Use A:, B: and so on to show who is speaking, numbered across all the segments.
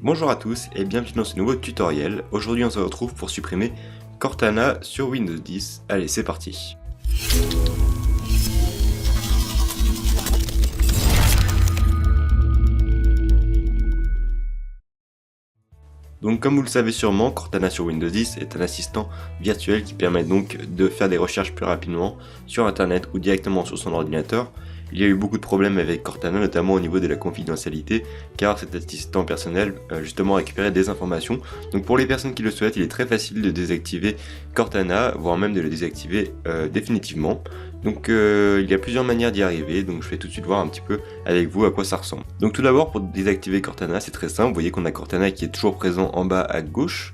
A: Bonjour à tous et bienvenue dans ce nouveau tutoriel. Aujourd'hui on se retrouve pour supprimer Cortana sur Windows 10. Allez, c'est parti. Donc comme vous le savez sûrement, Cortana sur Windows 10 est un assistant virtuel qui permet donc de faire des recherches plus rapidement sur internet ou directement sur son ordinateur. Il y a eu beaucoup de problèmes avec Cortana, notamment au niveau de la confidentialité, car cet assistant personnel justement récupérait des informations. Donc pour les personnes qui le souhaitent, il est très facile de désactiver Cortana, voire même de le désactiver définitivement. Donc il y a plusieurs manières d'y arriver, donc je vais tout de suite voir un petit peu avec vous à quoi ça ressemble. Donc tout d'abord, pour désactiver Cortana, c'est très simple. Vous voyez qu'on a Cortana qui est toujours présent en bas à gauche.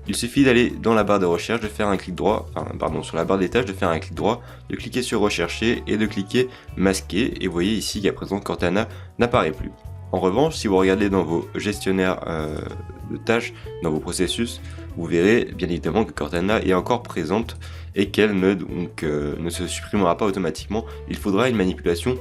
A: Il suffit d'aller dans la barre de recherche, de faire un clic droit, sur la barre des tâches, de faire un clic droit, de cliquer sur rechercher et de cliquer masquer. Et vous voyez ici qu'à présent Cortana n'apparaît plus. En revanche, si vous regardez dans vos gestionnaires de tâches, dans vos processus, vous verrez bien évidemment que Cortana est encore présente et qu'elle ne se supprimera pas automatiquement. Il faudra une manipulation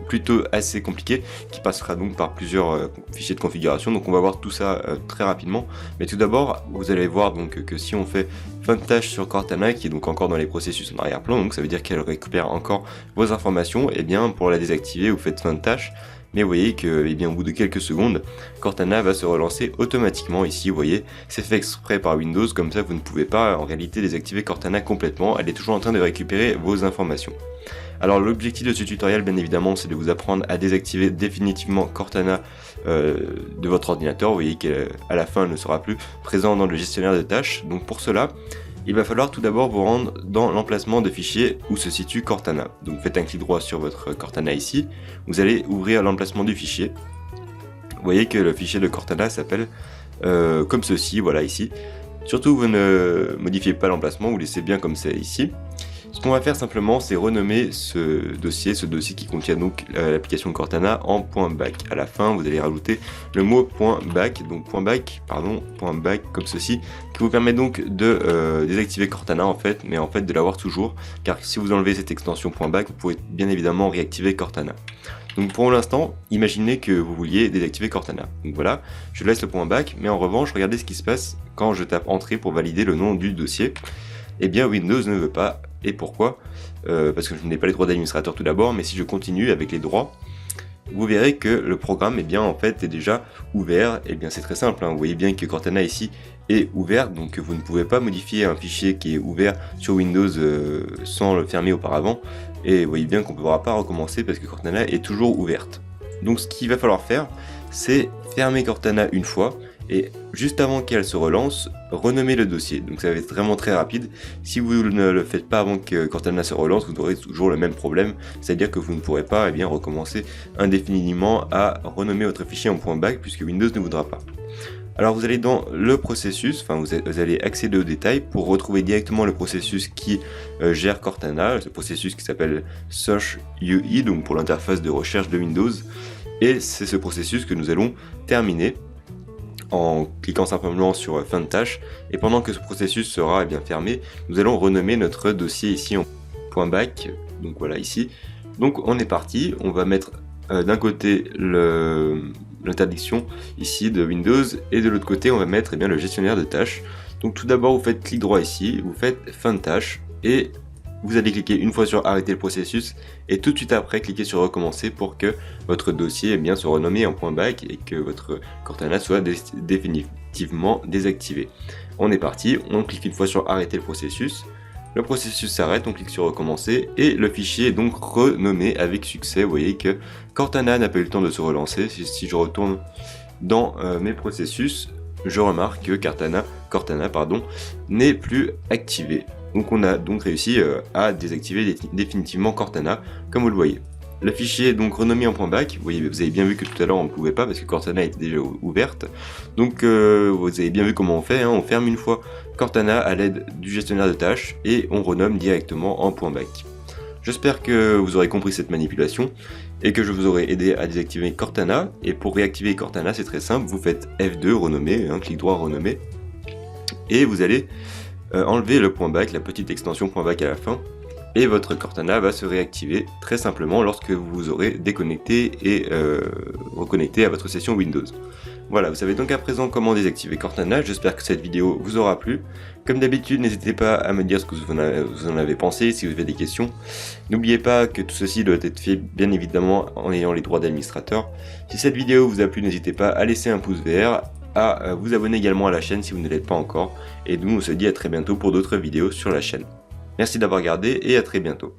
A: plutôt assez compliqué qui passera donc par plusieurs fichiers de configuration. Donc on va voir tout ça très rapidement, mais tout d'abord vous allez voir donc que si on fait fin de tâche sur Cortana, qui est donc encore dans les processus en arrière-plan, donc ça veut dire qu'elle récupère encore vos informations, et bien pour la désactiver vous faites fin de tâche. Mais vous voyez que au bout de quelques secondes, Cortana va se relancer automatiquement ici. Vous voyez, c'est fait exprès par Windows, comme ça vous ne pouvez pas en réalité désactiver Cortana complètement, elle est toujours en train de récupérer vos informations. Alors l'objectif de ce tutoriel bien évidemment c'est de vous apprendre à désactiver définitivement Cortana de votre ordinateur. Vous voyez qu'à la fin elle ne sera plus présente dans le gestionnaire de tâches. Donc pour cela, il va falloir tout d'abord vous rendre dans l'emplacement de fichier où se situe Cortana. Donc faites un clic droit sur votre Cortana ici, vous allez ouvrir l'emplacement du fichier. Vous voyez que le fichier de Cortana s'appelle comme ceci, voilà ici. Surtout vous ne modifiez pas l'emplacement, vous laissez bien comme c'est ici. Ce qu'on va faire simplement, c'est renommer ce dossier qui contient donc l'application Cortana en .back. À la fin, vous allez rajouter le mot .back, donc .back comme ceci, qui vous permet donc de désactiver Cortana en fait, mais en fait de l'avoir toujours, car si vous enlevez cette extension .back, vous pouvez bien évidemment réactiver Cortana. Donc pour l'instant, imaginez que vous vouliez désactiver Cortana. Donc voilà, je laisse le .back, mais en revanche, regardez ce qui se passe quand je tape Entrée pour valider le nom du dossier. Eh bien Windows ne veut pas. Et pourquoi parce que je n'ai pas les droits d'administrateur tout d'abord, mais si je continue avec les droits, vous verrez que le programme est déjà ouvert. Et bien c'est très simple, hein. Vous voyez bien que Cortana ici est ouvert, donc vous ne pouvez pas modifier un fichier qui est ouvert sur Windows sans le fermer auparavant. Et vous voyez bien qu'on ne pourra pas recommencer parce que Cortana est toujours ouverte. Donc ce qu'il va falloir faire, c'est fermer Cortana une fois, et juste avant qu'elle se relance, renommer le dossier. Donc ça va être vraiment très rapide. Si vous ne le faites pas avant que Cortana se relance, vous aurez toujours le même problème, c'est-à-dire que vous ne pourrez pas recommencer indéfiniment à renommer votre fichier en .back puisque Windows ne voudra pas. Alors vous allez dans le processus, vous allez accéder aux détails pour retrouver directement le processus qui gère Cortana, ce processus qui s'appelle Search UI, donc pour l'interface de recherche de Windows. Et c'est ce processus que nous allons terminer en cliquant simplement sur fin de tâche, et pendant que ce processus sera fermé, nous allons renommer notre dossier ici en .back, donc voilà ici. Donc on est parti, on va mettre d'un côté l'interdiction ici de Windows, et de l'autre côté on va mettre le gestionnaire de tâches. Donc tout d'abord vous faites clic droit ici, vous faites fin de tâche, et vous allez cliquer une fois sur arrêter le processus et tout de suite après cliquer sur recommencer pour que votre dossier se renommé en .back et que votre Cortana soit définitivement désactivé. On est parti, on clique une fois sur arrêter le processus s'arrête, on clique sur recommencer et le fichier est donc renommé avec succès. Vous voyez que Cortana n'a pas eu le temps de se relancer. Si je retourne dans mes processus, je remarque que Cortana n'est plus activé. Donc on a donc réussi à désactiver définitivement Cortana, comme vous le voyez. Le fichier est donc renommé en .back, vous avez bien vu que tout à l'heure on ne pouvait pas parce que Cortana était déjà ouverte. Donc vous avez bien vu comment on fait, hein. On ferme une fois Cortana à l'aide du gestionnaire de tâches et on renomme directement en .back. J'espère que vous aurez compris cette manipulation et que je vous aurai aidé à désactiver Cortana. Et pour réactiver Cortana, c'est très simple, vous faites F2, renommer, clic droit, renommer, et vous allez enlever le .back, la petite extension .back à la fin, et votre Cortana va se réactiver très simplement lorsque vous aurez déconnecté et reconnecté à votre session Windows. Voilà, vous savez donc à présent comment désactiver Cortana. J'espère que cette vidéo vous aura plu. Comme d'habitude, n'hésitez pas à me dire ce que vous en avez pensé, si vous avez des questions. N'oubliez pas que tout ceci doit être fait bien évidemment en ayant les droits d'administrateur. Si cette vidéo vous a plu, n'hésitez pas à laisser un pouce vert, à vous abonner également à la chaîne si vous ne l'êtes pas encore. Et nous, on se dit à très bientôt pour d'autres vidéos sur la chaîne. Merci d'avoir regardé et à très bientôt.